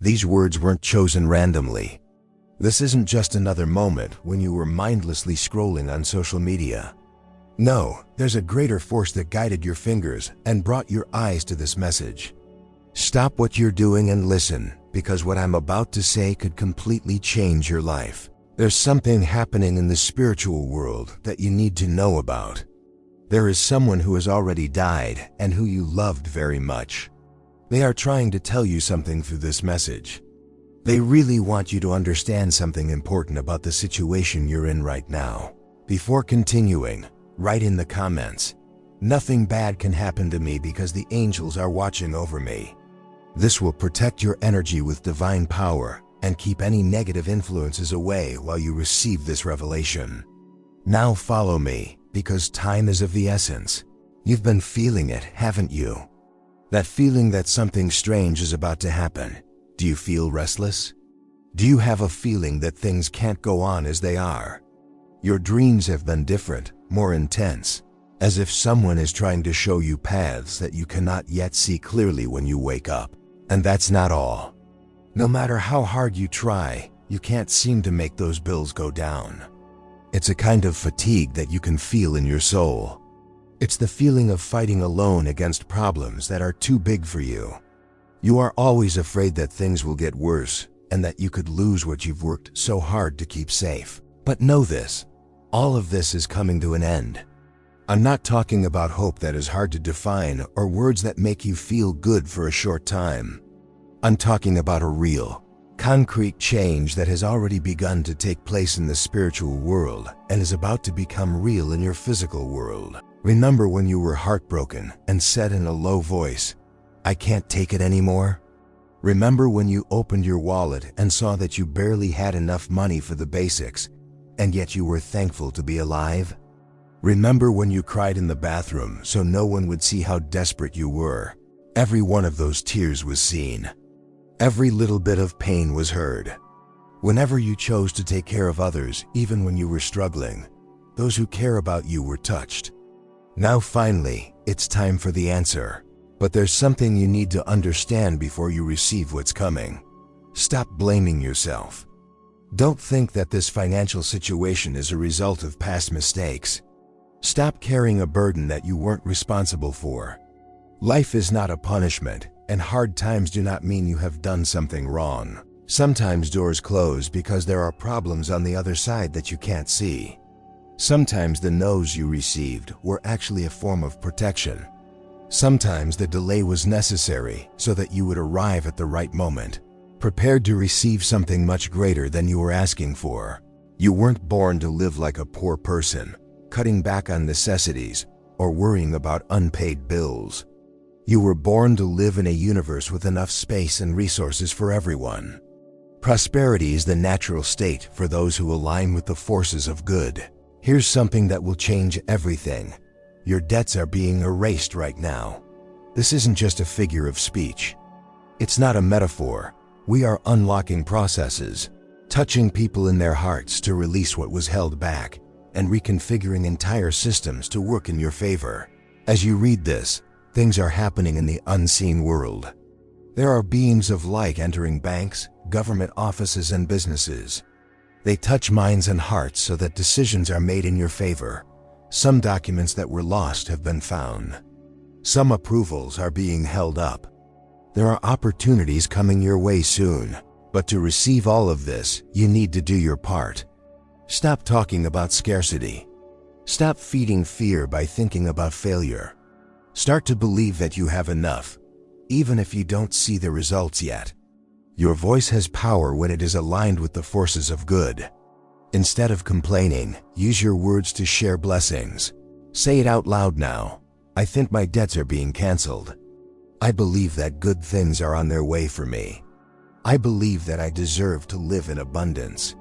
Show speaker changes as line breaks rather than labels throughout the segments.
These words weren't chosen randomly. This isn't just another moment when you were mindlessly scrolling on social media. No, there's a greater force that guided your fingers and brought your eyes to this message. Stop what you're doing and listen, because what I'm about to say could completely change your life. There's something happening in the spiritual world that you need to know about. There is someone who has already died and who you loved very much. They are trying to tell you something through this message. They really want you to understand something important about the situation you're in right now. Before continuing, write in the comments, "Nothing bad can happen to me because the angels are watching over me." This will protect your energy with divine power and keep any negative influences away while you receive this revelation. Now follow me, because time is of the essence. You've been feeling it, haven't you? That feeling that something strange is about to happen. Do you feel restless? Do you have a feeling that things can't go on as they are? Your dreams have been different, more intense, as if someone is trying to show you paths that you cannot yet see clearly when you wake up. And that's not all. No matter how hard you try, you can't seem to make those bills go down. It's a kind of fatigue that you can feel in your soul. It's the feeling of fighting alone against problems that are too big for you. You are always afraid that things will get worse and that you could lose what you've worked so hard to keep safe. But know this, all of this is coming to an end. I'm not talking about hope that is hard to define or words that make you feel good for a short time. I'm talking about a real, concrete change that has already begun to take place in the spiritual world and is about to become real in your physical world. Remember when you were heartbroken and said in a low voice, "I can't take it anymore"? Remember when you opened your wallet and saw that you barely had enough money for the basics, and yet you were thankful to be alive? Remember when you cried in the bathroom so no one would see how desperate you were? Every one of those tears was seen. Every little bit of pain was heard. Whenever you chose to take care of others, even when you were struggling, those who care about you were touched. Now finally, it's time for the answer. But there's something you need to understand before you receive what's coming. Stop blaming yourself. Don't think that this financial situation is a result of past mistakes. Stop carrying a burden that you weren't responsible for. Life is not a punishment, and hard times do not mean you have done something wrong. Sometimes doors close because there are problems on the other side that you can't see. Sometimes the no's you received were actually a form of protection. Sometimes the delay was necessary so that you would arrive at the right moment, prepared to receive something much greater than you were asking for. You weren't born to live like a poor person, cutting back on necessities or worrying about unpaid bills. You were born to live in a universe with enough space and resources for everyone. Prosperity is the natural state for those who align with the forces of good. Here's something that will change everything. Your debts are being erased right now. This isn't just a figure of speech. It's not a metaphor. We are unlocking processes, touching people in their hearts to release what was held back, and reconfiguring entire systems to work in your favor. As you read this, things are happening in the unseen world. There are beams of light entering banks, government offices, and businesses. They touch minds and hearts so that decisions are made in your favor. Some documents that were lost have been found. Some approvals are being held up. There are opportunities coming your way soon, but to receive all of this, you need to do your part. Stop talking about scarcity. Stop feeding fear by thinking about failure. Start to believe that you have enough, even if you don't see the results yet. Your voice has power when it is aligned with the forces of good. Instead of complaining, use your words to share blessings. Say it out loud now. I think my debts are being canceled. I believe that good things are on their way for me. I believe that I deserve to live in abundance.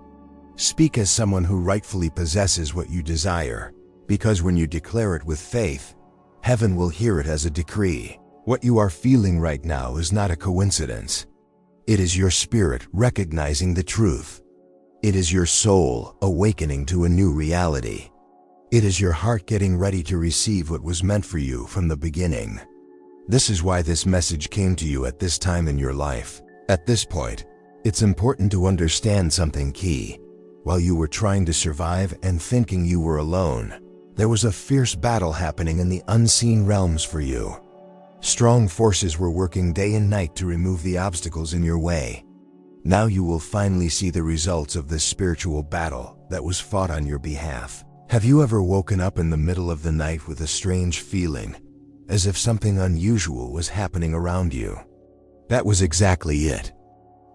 Speak as someone who rightfully possesses what you desire, because when you declare it with faith, heaven will hear it as a decree. What you are feeling right now is not a coincidence. It is your spirit recognizing the truth. It is your soul awakening to a new reality. It is your heart getting ready to receive what was meant for you from the beginning. This is why this message came to you at this time in your life. At this point, it's important to understand something key. While you were trying to survive and thinking you were alone, there was a fierce battle happening in the unseen realms for you. Strong forces were working day and night to remove the obstacles in your way. Now you will finally see the results of this spiritual battle that was fought on your behalf. Have you ever woken up in the middle of the night with a strange feeling, as if something unusual was happening around you? That was exactly it.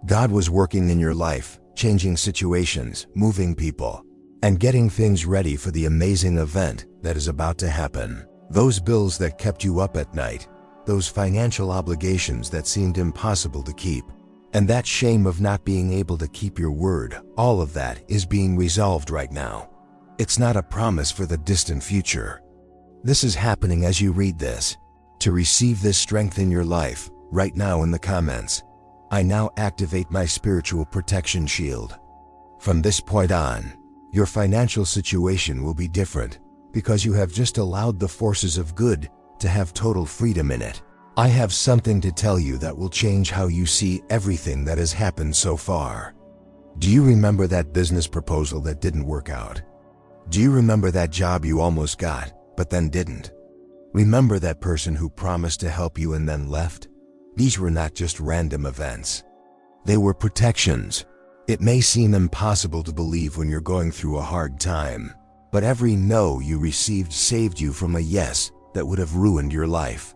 God was working in your life, changing situations, moving people, and getting things ready for the amazing event that is about to happen. Those bills that kept you up at night, those financial obligations that seemed impossible to keep, and that shame of not being able to keep your word, all of that is being resolved right now. It's not a promise for the distant future. This is happening as you read this. To receive this strength in your life, right now in the comments, I now activate my spiritual protection shield. From this point on, your financial situation will be different because you have just allowed the forces of good to have total freedom in it. I have something to tell you that will change how you see everything that has happened so far. Do you remember that business proposal that didn't work out? Do you remember that job you almost got, but then didn't? Remember that person who promised to help you and then left? These were not just random events. They were protections. It may seem impossible to believe when you're going through a hard time, but every no you received saved you from a yes that would have ruined your life.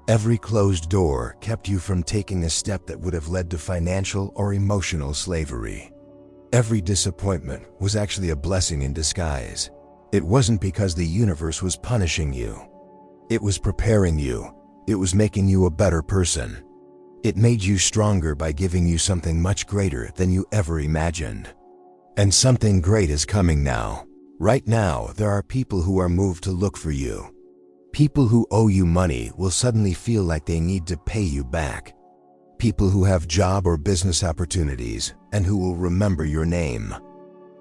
Every closed door kept you from taking a step that would have led to financial or emotional slavery. Every disappointment was actually a blessing in disguise. It wasn't because the universe was punishing you. It was preparing you. It was making you a better person. It made you stronger by giving you something much greater than you ever imagined. And something great is coming now. Right now, there are people who are moved to look for you. People who owe you money will suddenly feel like they need to pay you back. People who have job or business opportunities and who will remember your name.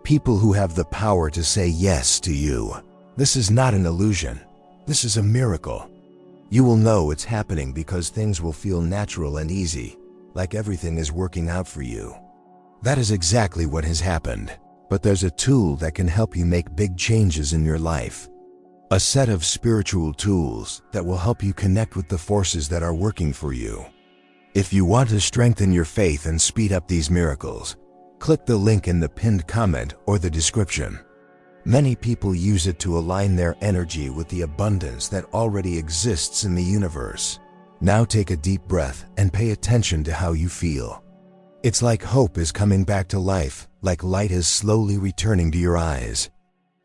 People who have the power to say yes to you. This is not an illusion. This is a miracle. You will know it's happening because things will feel natural and easy, like everything is working out for you. That is exactly what has happened. But there's a tool that can help you make big changes in your life. A set of spiritual tools that will help you connect with the forces that are working for you. If you want to strengthen your faith and speed up these miracles, click the link in the pinned comment or the description. Many people use it to align their energy with the abundance that already exists in the universe. Now take a deep breath and pay attention to how you feel. It's like hope is coming back to life, like light is slowly returning to your eyes.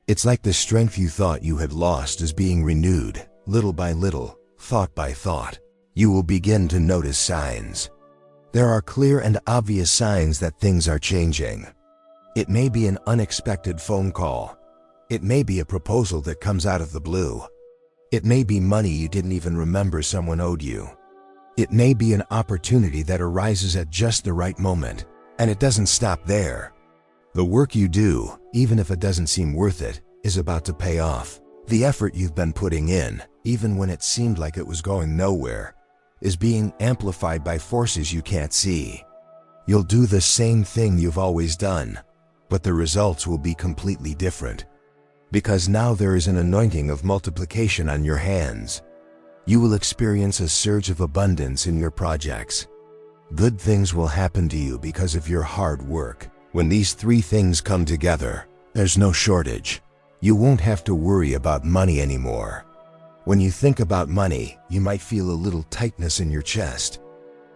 It's like the strength you thought you had lost is being renewed, little by little, thought by thought. You will begin to notice signs. There are clear and obvious signs that things are changing. It may be an unexpected phone call. It may be a proposal that comes out of the blue. It may be money you didn't even remember someone owed you. It may be an opportunity that arises at just the right moment, and it doesn't stop there. The work you do, even if it doesn't seem worth it, is about to pay off. The effort you've been putting in, even when it seemed like it was going nowhere, is being amplified by forces you can't see. You'll do the same thing you've always done, but the results will be completely different. Because now there is an anointing of multiplication on your hands. You will experience a surge of abundance in your projects. Good things will happen to you because of your hard work. When these three things come together, there's no shortage. You won't have to worry about money anymore. When you think about money, you might feel a little tightness in your chest.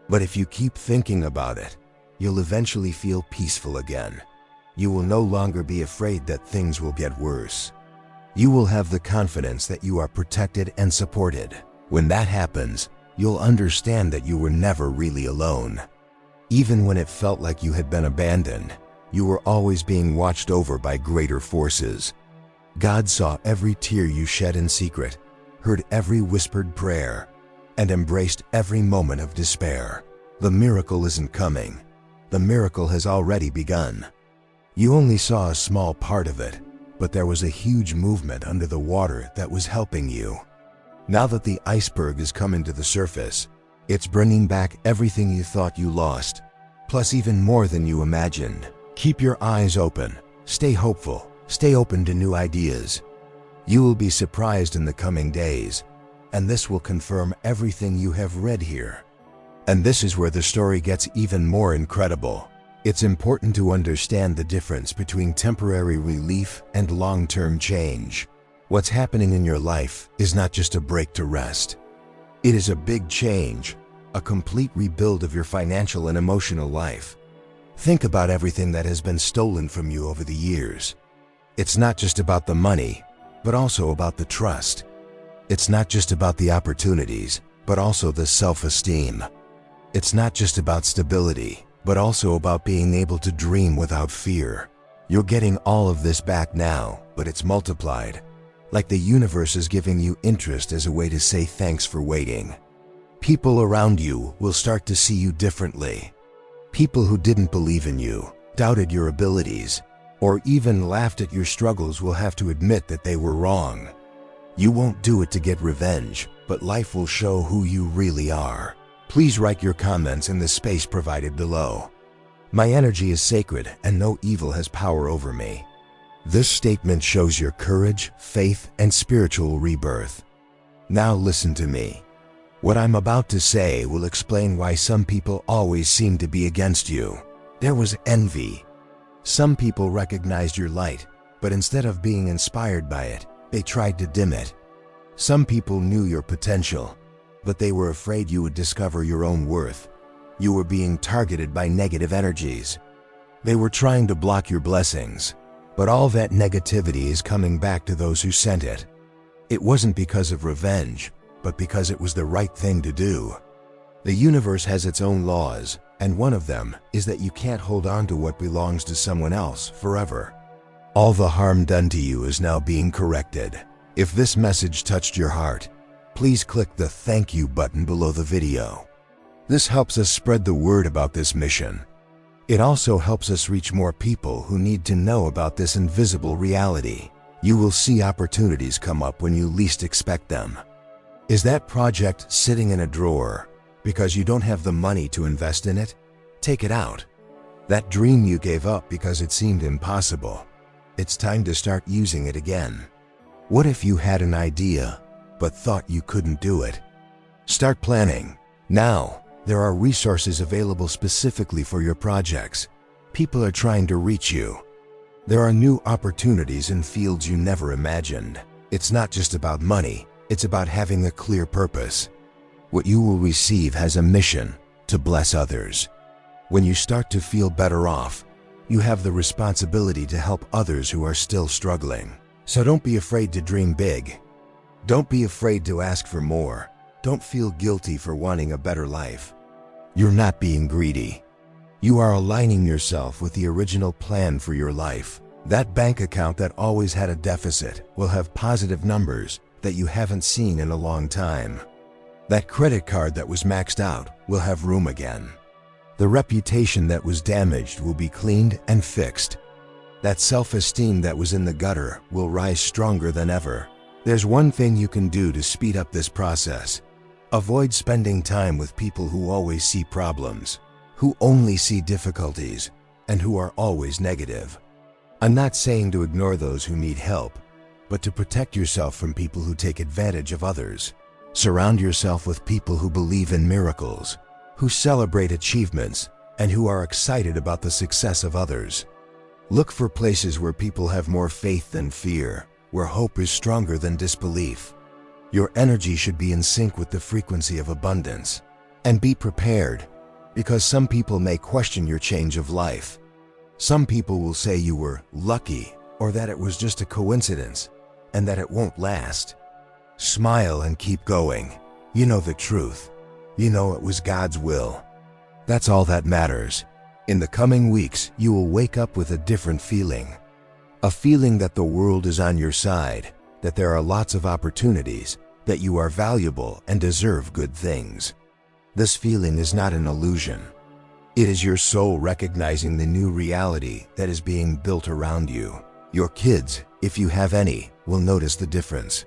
But if you keep thinking about it, you'll eventually feel peaceful again. You will no longer be afraid that things will get worse. You will have the confidence that you are protected and supported. When that happens, you'll understand that you were never really alone. Even when it felt like you had been abandoned, you were always being watched over by greater forces. God saw every tear you shed in secret, heard every whispered prayer, and embraced every moment of despair. The miracle isn't coming. The miracle has already begun. You only saw a small part of it, but there was a huge movement under the water that was helping you. Now that the iceberg is coming to the surface, it's bringing back everything you thought you lost, plus even more than you imagined. Keep your eyes open, stay hopeful, stay open to new ideas. You will be surprised in the coming days, and this will confirm everything you have read here. And this is where the story gets even more incredible. It's important to understand the difference between temporary relief and long-term change. What's happening in your life is not just a break to rest. It is a big change, a complete rebuild of your financial and emotional life. Think about everything that has been stolen from you over the years. It's not just about the money, but also about the trust. It's not just about the opportunities, but also the self-esteem. It's not just about stability, but also about being able to dream without fear. You're getting all of this back now, but it's multiplied. Like the universe is giving you interest as a way to say thanks for waiting. People around you will start to see you differently. People who didn't believe in you, doubted your abilities, or even laughed at your struggles will have to admit that they were wrong. You won't do it to get revenge, but life will show who you really are. Please write your comments in the space provided below. My energy is sacred and no evil has power over me. This statement shows your courage, faith, and spiritual rebirth. Now listen to me. What I'm about to say will explain why some people always seem to be against you. There was envy. Some people recognized your light, but instead of being inspired by it, they tried to dim it. Some people knew your potential, but they were afraid you would discover your own worth. You were being targeted by negative energies. They were trying to block your blessings, but all that negativity is coming back to those who sent it. It wasn't because of revenge, but because it was the right thing to do. The universe has its own laws, and one of them is that you can't hold on to what belongs to someone else forever. All the harm done to you is now being corrected. If this message touched your heart, please click the thank you button below the video. This helps us spread the word about this mission. It also helps us reach more people who need to know about this invisible reality. You will see opportunities come up when you least expect them. Is that project sitting in a drawer because you don't have the money to invest in it? Take it out. That dream you gave up because it seemed impossible. It's time to start using it again. What if you had an idea, but thought you couldn't do it? Start planning. Now, there are resources available specifically for your projects. People are trying to reach you. There are new opportunities in fields you never imagined. It's not just about money, it's about having a clear purpose. What you will receive has a mission to bless others. When you start to feel better off, you have the responsibility to help others who are still struggling. So don't be afraid to dream big. Don't be afraid to ask for more. Don't feel guilty for wanting a better life. You're not being greedy. You are aligning yourself with the original plan for your life. That bank account that always had a deficit will have positive numbers that you haven't seen in a long time. That credit card that was maxed out will have room again. The reputation that was damaged will be cleaned and fixed. That self-esteem that was in the gutter will rise stronger than ever. There's one thing you can do to speed up this process. Avoid spending time with people who always see problems, who only see difficulties, and who are always negative. I'm not saying to ignore those who need help, but to protect yourself from people who take advantage of others. Surround yourself with people who believe in miracles, who celebrate achievements, and who are excited about the success of others. Look for places where people have more faith than fear, where hope is stronger than disbelief. Your energy should be in sync with the frequency of abundance. And be prepared, because some people may question your change of life. Some people will say you were lucky, or that it was just a coincidence, and that it won't last. Smile and keep going. You know the truth. You know it was God's will. That's all that matters. In the coming weeks, you will wake up with a different feeling. A feeling that the world is on your side, that there are lots of opportunities, that you are valuable and deserve good things. This feeling is not an illusion. It is your soul recognizing the new reality that is being built around you. Your kids, if you have any, will notice the difference.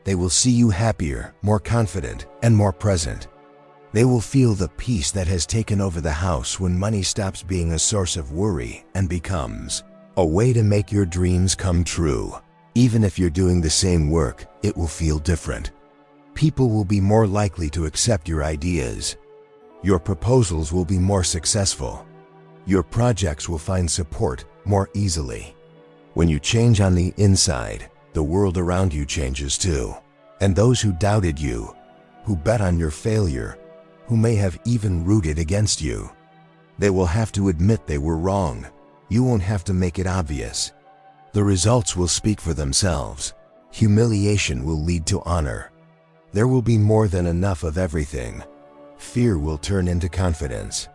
They will see you happier, more confident, and more present. They will feel the peace that has taken over the house when money stops being a source of worry and becomes a way to make your dreams come true. Even if you're doing the same work, it will feel different. People will be more likely to accept your ideas. Your proposals will be more successful. Your projects will find support more easily. When you change on the inside, the world around you changes too. And those who doubted you, who bet on your failure, who may have even rooted against you, they will have to admit they were wrong. You won't have to make it obvious. The results will speak for themselves. Humiliation will lead to honor. There will be more than enough of everything. Fear will turn into confidence.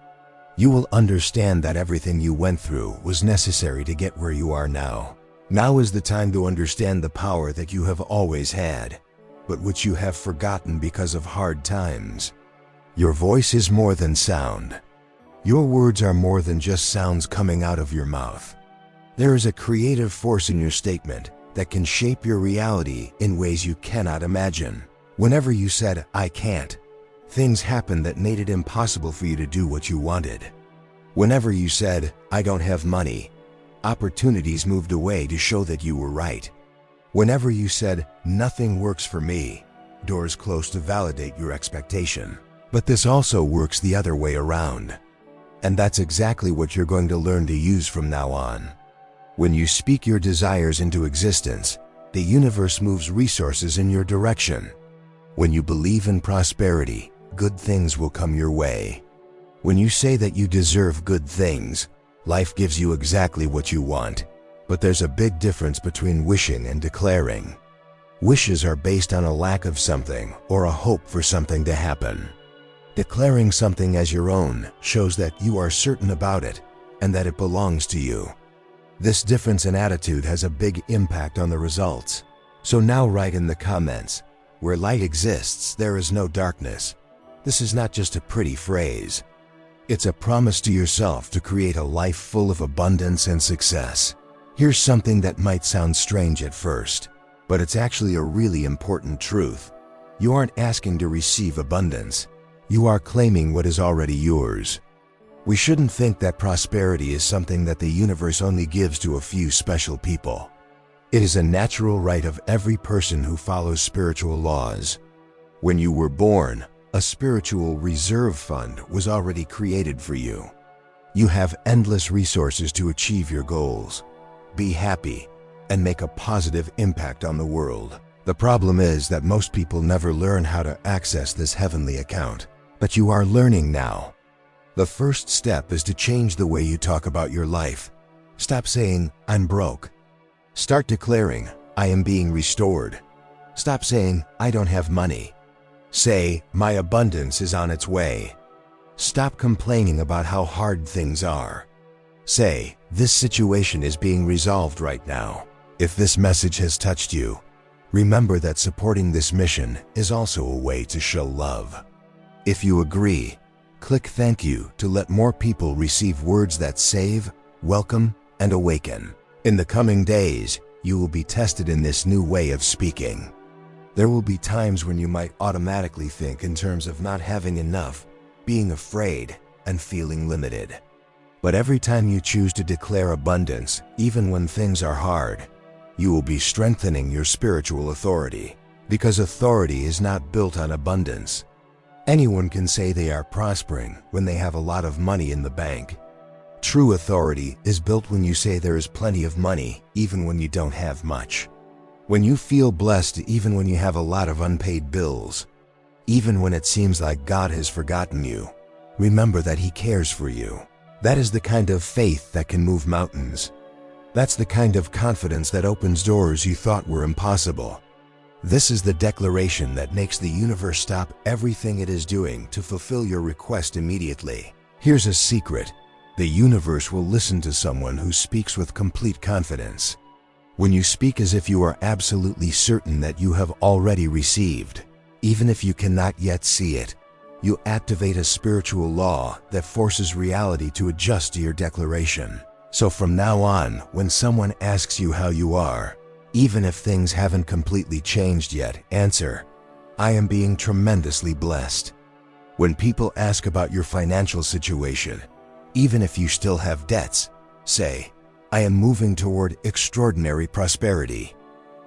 You will understand that everything you went through was necessary to get where you are now. Now is the time to understand the power that you have always had, but which you have forgotten because of hard times. Your voice is more than sound. Your words are more than just sounds coming out of your mouth. There is a creative force in your statement that can shape your reality in ways you cannot imagine. Whenever you said, "I can't," things happened that made it impossible for you to do what you wanted. Whenever you said, "I don't have money," opportunities moved away to show that you were right. Whenever you said, "Nothing works for me," doors closed to validate your expectation. But this also works the other way around. And that's exactly what you're going to learn to use from now on. When you speak your desires into existence, the universe moves resources in your direction. When you believe in prosperity, good things will come your way. When you say that you deserve good things, life gives you exactly what you want. But there's a big difference between wishing and declaring. Wishes are based on a lack of something or a hope for something to happen. Declaring something as your own shows that you are certain about it and that it belongs to you. This difference in attitude has a big impact on the results. So now write in the comments, "Where light exists, there is no darkness." This is not just a pretty phrase. It's a promise to yourself to create a life full of abundance and success. Here's something that might sound strange at first, but it's actually a really important truth. You aren't asking to receive abundance. You are claiming what is already yours. We shouldn't think that prosperity is something that the universe only gives to a few special people. It is a natural right of every person who follows spiritual laws. When you were born, a spiritual reserve fund was already created for you. You have endless resources to achieve your goals, be happy, and make a positive impact on the world. The problem is that most people never learn how to access this heavenly account. But you are learning now. The first step is to change the way you talk about your life. Stop saying, "I'm broke." Start declaring, "I am being restored." Stop saying, "I don't have money." Say, "My abundance is on its way." Stop complaining about how hard things are. Say, "This situation is being resolved right now." If this message has touched you, remember that supporting this mission is also a way to show love. If you agree, click "Thank you" to let more people receive words that save, welcome, and awaken. In the coming days, you will be tested in this new way of speaking. There will be times when you might automatically think in terms of not having enough, being afraid, and feeling limited. But every time you choose to declare abundance, even when things are hard, you will be strengthening your spiritual authority, because authority is not built on abundance. Anyone can say they are prospering when they have a lot of money in the bank. True authority is built when you say there is plenty of money, even when you don't have much. When you feel blessed even when you have a lot of unpaid bills. Even when it seems like God has forgotten you, remember that He cares for you. That is the kind of faith that can move mountains. That's the kind of confidence that opens doors you thought were impossible. This is the declaration that makes the universe stop everything it is doing to fulfill your request immediately. Here's a secret. The universe will listen to someone who speaks with complete confidence. When you speak as if you are absolutely certain that you have already received, even if you cannot yet see it, you activate a spiritual law that forces reality to adjust to your declaration. So from now on, when someone asks you how you are, even if things haven't completely changed yet, answer, "I am being tremendously blessed." When people ask about your financial situation, even if you still have debts, say, "I am moving toward extraordinary prosperity."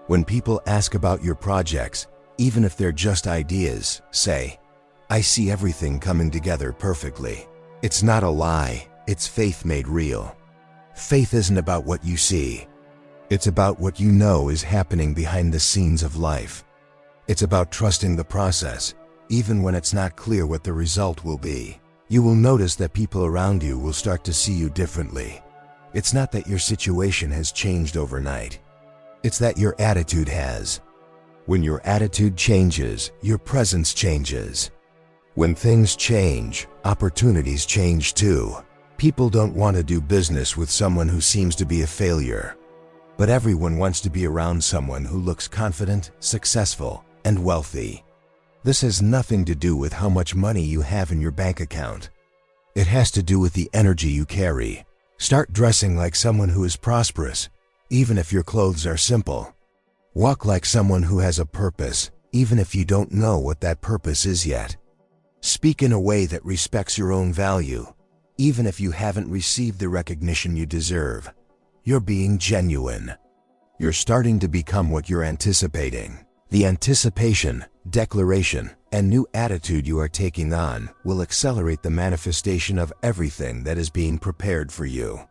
When people ask about your projects, even if they're just ideas, say, "I see everything coming together perfectly." It's not a lie, it's faith made real. Faith isn't about what you see. It's about what you know is happening behind the scenes of life. It's about trusting the process, even when it's not clear what the result will be. You will notice that people around you will start to see you differently. It's not that your situation has changed overnight. It's that your attitude has. When your attitude changes, your presence changes. When things change, opportunities change too. People don't want to do business with someone who seems to be a failure. But everyone wants to be around someone who looks confident, successful, and wealthy. This has nothing to do with how much money you have in your bank account. It has to do with the energy you carry. Start dressing like someone who is prosperous, even if your clothes are simple. Walk like someone who has a purpose, even if you don't know what that purpose is yet. Speak in a way that respects your own value, even if you haven't received the recognition you deserve. You're being genuine. You're starting to become what you're anticipating. The anticipation, declaration, and new attitude you are taking on will accelerate the manifestation of everything that is being prepared for you.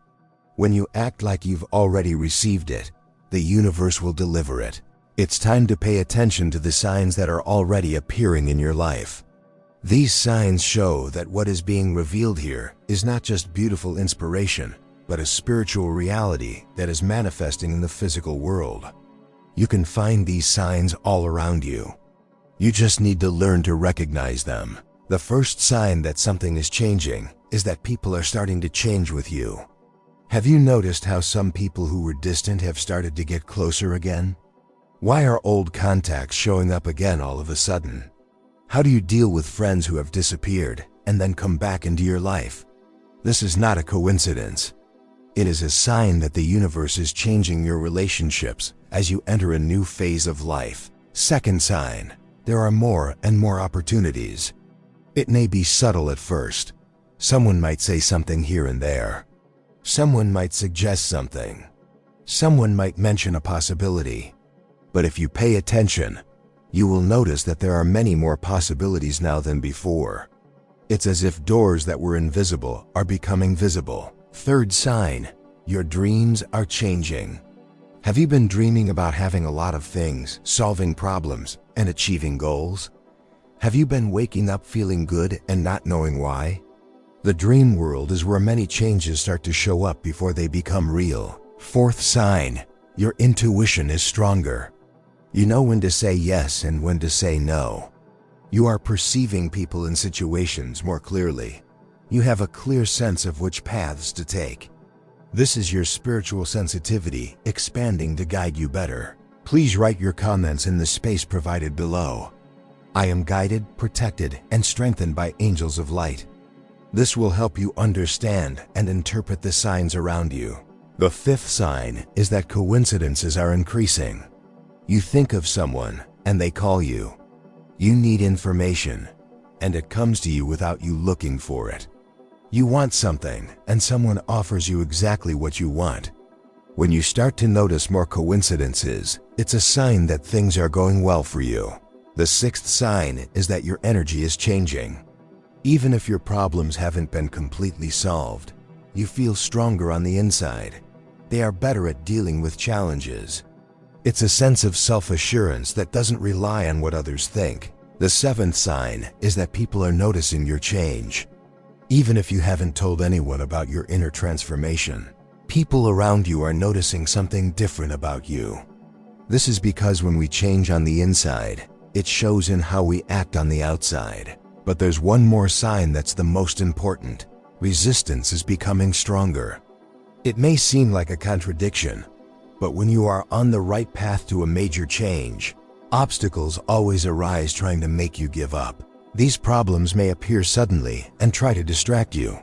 When you act like you've already received it, the universe will deliver it. It's time to pay attention to the signs that are already appearing in your life. These signs show that what is being revealed here is not just beautiful inspiration, but a spiritual reality that is manifesting in the physical world. You can find these signs all around you. You just need to learn to recognize them. The first sign that something is changing is that people are starting to change with you. Have you noticed how some people who were distant have started to get closer again? Why are old contacts showing up again all of a sudden? How do you deal with friends who have disappeared and then come back into your life? This is not a coincidence. It is a sign that the universe is changing your relationships as you enter a new phase of life. Second sign, there are more and more opportunities. It may be subtle at first. Someone might say something here and there. Someone might suggest something. Someone might mention a possibility. But if you pay attention, you will notice that there are many more possibilities now than before. It's as if doors that were invisible are becoming visible. Third sign, your dreams are changing. Have you been dreaming about having a lot of things, solving problems, and achieving goals? Have you been waking up feeling good and not knowing why? The dream world is where many changes start to show up before they become real. Fourth sign, your intuition is stronger. You know when to say yes and when to say no. You are perceiving people and situations more clearly. You have a clear sense of which paths to take. This is your spiritual sensitivity expanding to guide you better. Please write your comments in the space provided below. I am guided, protected, and strengthened by angels of light. This will help you understand and interpret the signs around you. The fifth sign is that coincidences are increasing. You think of someone and they call you. You need information, and it comes to you without you looking for it. You want something, and someone offers you exactly what you want. When you start to notice more coincidences, it's a sign that things are going well for you. The sixth sign is that your energy is changing. Even if your problems haven't been completely solved, you feel stronger on the inside. They are better at dealing with challenges. It's a sense of self-assurance that doesn't rely on what others think. The seventh sign is that people are noticing your change. Even if you haven't told anyone about your inner transformation, people around you are noticing something different about you. This is because when we change on the inside, it shows in how we act on the outside. But there's one more sign that's the most important. Resistance is becoming stronger. It may seem like a contradiction, but when you are on the right path to a major change, obstacles always arise trying to make you give up. These problems may appear suddenly and try to distract you.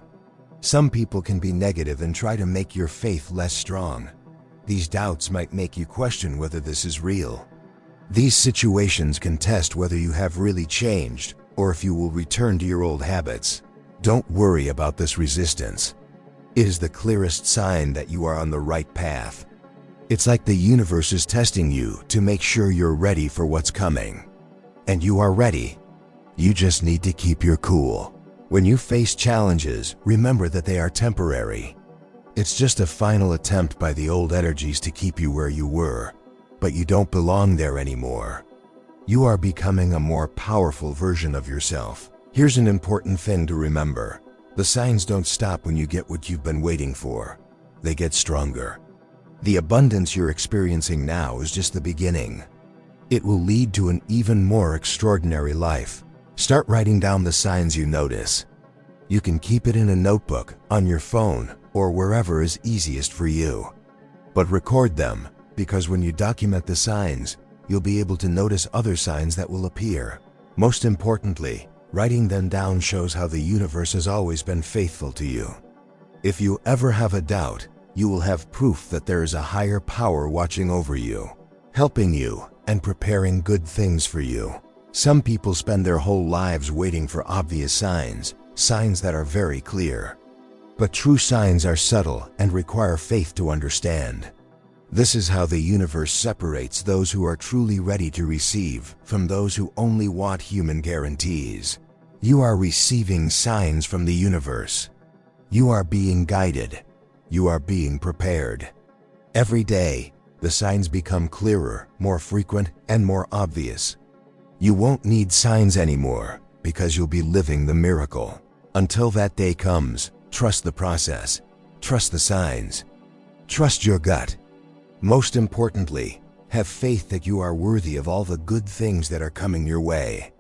Some people can be negative and try to make your faith less strong. These doubts might make you question whether this is real. These situations can test whether you have really changed or if you will return to your old habits. Don't worry about this resistance. It is the clearest sign that you are on the right path. It's like the universe is testing you to make sure you're ready for what's coming. And you are ready. You just need to keep your cool. When you face challenges, remember that they are temporary. It's just a final attempt by the old energies to keep you where you were, but you don't belong there anymore. You are becoming a more powerful version of yourself. Here's an important thing to remember. The signs don't stop when you get what you've been waiting for. They get stronger. The abundance you're experiencing now is just the beginning. It will lead to an even more extraordinary life. Start writing down the signs you notice. You can keep it in a notebook, on your phone, or wherever is easiest for you. But record them, because when you document the signs, you'll be able to notice other signs that will appear. Most importantly, writing them down shows how the universe has always been faithful to you. If you ever have a doubt, you will have proof that there is a higher power watching over you, helping you, and preparing good things for you. Some people spend their whole lives waiting for obvious signs that are very clear. But true signs are subtle and require faith to understand. This is how the universe separates those who are truly ready to receive from those who only want human guarantees. You are receiving signs from the universe. You are being guided. You are being prepared. Every day, the signs become clearer, more frequent, and more obvious. You won't need signs anymore because you'll be living the miracle. Until that day comes, trust the process. Trust the signs. Trust your gut. Most importantly, have faith that you are worthy of all the good things that are coming your way.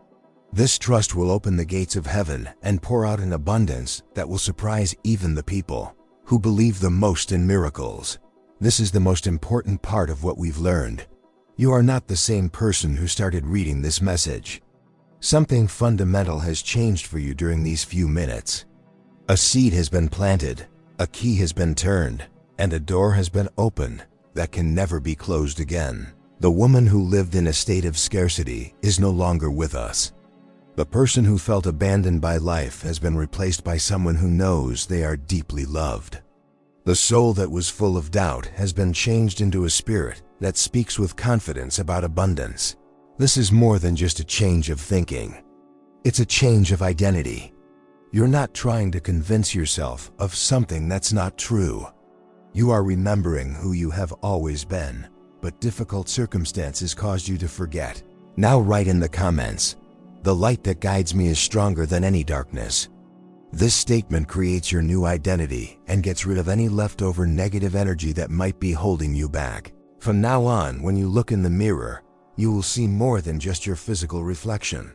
This trust will open the gates of heaven and pour out an abundance that will surprise even the people who believe the most in miracles. This is the most important part of what we've learned. You are not the same person who started reading this message. Something fundamental has changed for you during these few minutes. A seed has been planted, a key has been turned, and a door has been opened that can never be closed again. The woman who lived in a state of scarcity is no longer with us. The person who felt abandoned by life has been replaced by someone who knows they are deeply loved. The soul that was full of doubt has been changed into a spirit that speaks with confidence about abundance. This is more than just a change of thinking. It's a change of identity. You're not trying to convince yourself of something that's not true. You are remembering who you have always been, but difficult circumstances caused you to forget. Now write in the comments, "The light that guides me is stronger than any darkness." This statement creates your new identity and gets rid of any leftover negative energy that might be holding you back. From now on, when you look in the mirror, you will see more than just your physical reflection.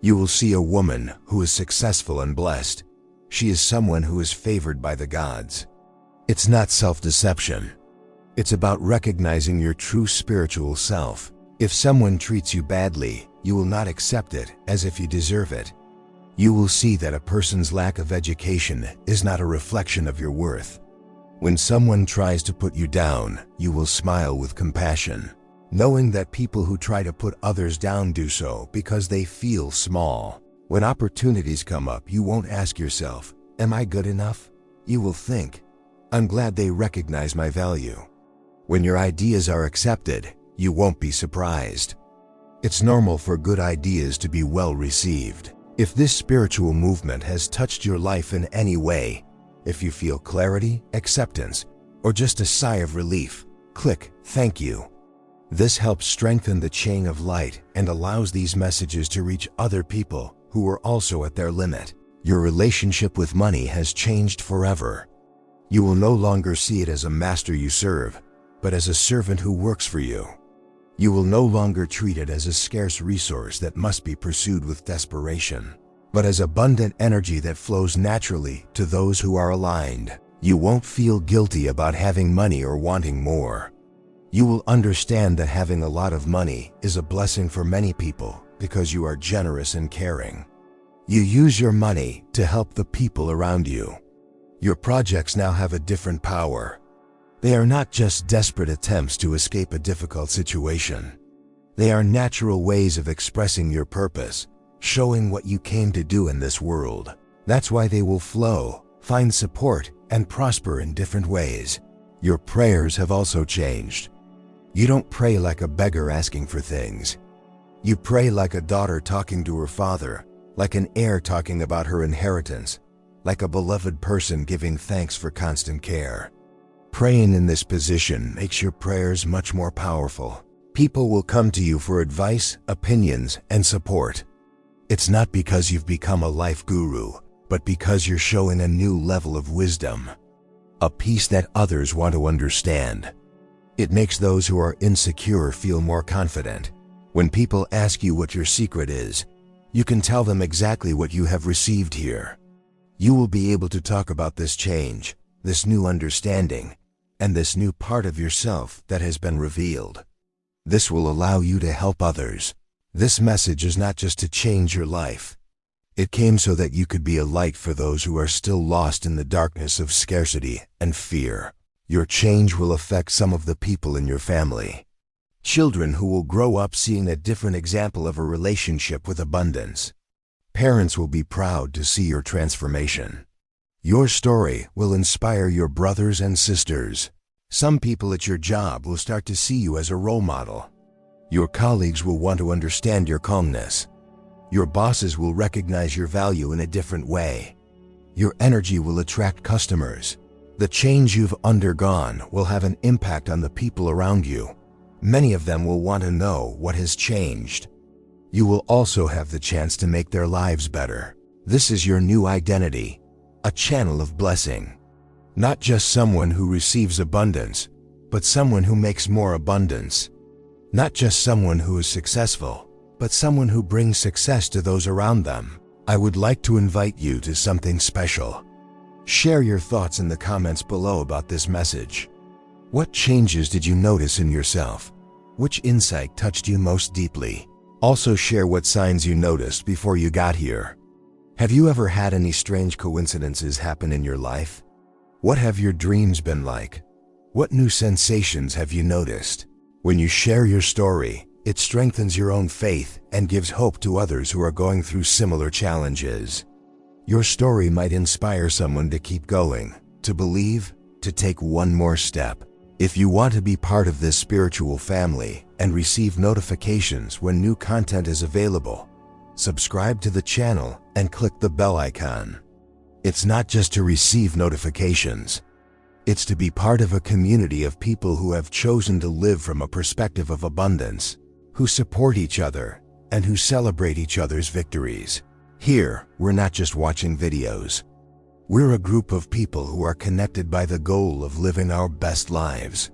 You will see a woman who is successful and blessed. She is someone who is favored by the gods. It's not self-deception. It's about recognizing your true spiritual self. If someone treats you badly, you will not accept it as if you deserve it. You will see that a person's lack of education is not a reflection of your worth. When someone tries to put you down, you will smile with compassion, knowing that people who try to put others down do so because they feel small. When opportunities come up, you won't ask yourself, "Am I good enough?" You will think, "I'm glad they recognize my value." When your ideas are accepted, you won't be surprised. It's normal for good ideas to be well received. If this spiritual movement has touched your life in any way, if you feel clarity, acceptance, or just a sigh of relief, click "Thank you." This helps strengthen the chain of light and allows these messages to reach other people who are also at their limit. Your relationship with money has changed forever. You will no longer see it as a master you serve, but as a servant who works for you. You will no longer treat it as a scarce resource that must be pursued with desperation, but as abundant energy that flows naturally to those who are aligned. You won't feel guilty about having money or wanting more. You will understand that having a lot of money is a blessing for many people because you are generous and caring. You use your money to help the people around you. Your projects now have a different power. They are not just desperate attempts to escape a difficult situation. They are natural ways of expressing your purpose, showing what you came to do in this world. That's why they will flow, find support, and prosper in different ways. Your prayers have also changed. You don't pray like a beggar asking for things. You pray like a daughter talking to her father, like an heir talking about her inheritance, like a beloved person giving thanks for constant care. Praying in this position makes your prayers much more powerful. People will come to you for advice, opinions, and support. It's not because you've become a life guru, but because you're showing a new level of wisdom, a peace that others want to understand. It makes those who are insecure feel more confident. When people ask you what your secret is, you can tell them exactly what you have received here. You will be able to talk about this change, this new understanding, and this new part of yourself that has been revealed. This will allow you to help others. This message is not just to change your life. It came so that you could be a light for those who are still lost in the darkness of scarcity and fear. Your change will affect some of the people in your family. Children who will grow up seeing a different example of a relationship with abundance. Parents will be proud to see your transformation. Your story will inspire your brothers and sisters. Some people at your job will start to see you as a role model. Your colleagues will want to understand your calmness. Your bosses will recognize your value in a different way. Your energy will attract customers. The change you've undergone will have an impact on the people around you. Many of them will want to know what has changed. You will also have the chance to make their lives better. This is your new identity, a channel of blessing. Not just someone who receives abundance, but someone who makes more abundance. Not just someone who is successful, but someone who brings success to those around them. I would like to invite you to something special. Share your thoughts in the comments below about this message. What changes did you notice in yourself? Which insight touched you most deeply? Also share what signs you noticed before you got here. Have you ever had any strange coincidences happen in your life? What have your dreams been like? What new sensations have you noticed? When you share your story, it strengthens your own faith and gives hope to others who are going through similar challenges. Your story might inspire someone to keep going, to believe, to take one more step. If you want to be part of this spiritual family and receive notifications when new content is available, subscribe to the channel and click the bell icon. It's not just to receive notifications. It's to be part of a community of people who have chosen to live from a perspective of abundance, who support each other, and who celebrate each other's victories. Here, we're not just watching videos. We're a group of people who are connected by the goal of living our best lives.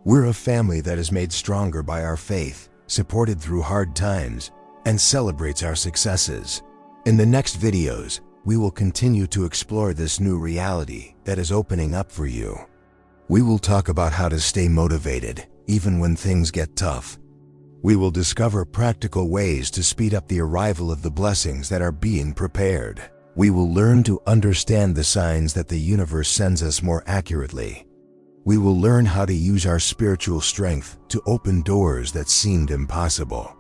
We're a family that is made stronger by our faith, supported through hard times, and celebrates our successes. In the next videos, we will continue to explore this new reality that is opening up for you. We will talk about how to stay motivated, even when things get tough. We will discover practical ways to speed up the arrival of the blessings that are being prepared. We will learn to understand the signs that the universe sends us more accurately. We will learn how to use our spiritual strength to open doors that seemed impossible.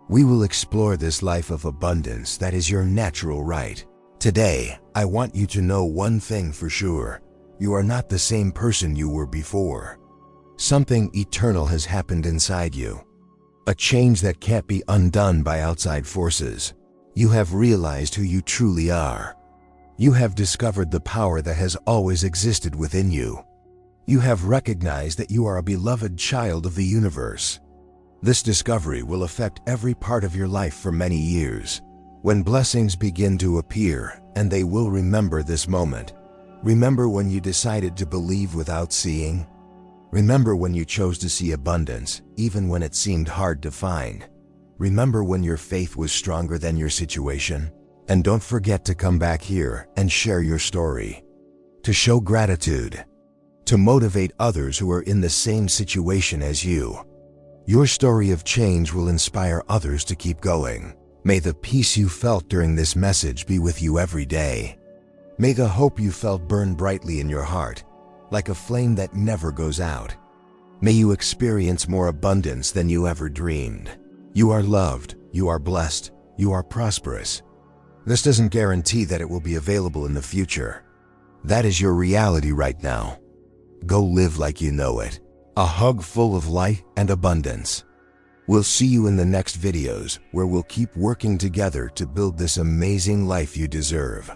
We will explore this life of abundance that is your natural right. Today, I want you to know one thing for sure. You are not the same person you were before. Something eternal has happened inside you. A change that can't be undone by outside forces. You have realized who you truly are. You have discovered the power that has always existed within you. You have recognized that you are a beloved child of the universe. This discovery will affect every part of your life for many years. When blessings begin to appear, and they will remember this moment. Remember when you decided to believe without seeing? Remember when you chose to see abundance, even when it seemed hard to find. Remember when your faith was stronger than your situation. And don't forget to come back here and share your story. To show gratitude. To motivate others who are in the same situation as you. Your story of change will inspire others to keep going. May the peace you felt during this message be with you every day. May the hope you felt burn brightly in your heart, like a flame that never goes out. May you experience more abundance than you ever dreamed. You are loved, you are blessed, You are prosperous. This doesn't guarantee that it will be available in the future. That is your reality right now. Go live like you know it. A hug full of light and abundance. We'll see you in the next videos where we'll keep working together to build this amazing life you deserve.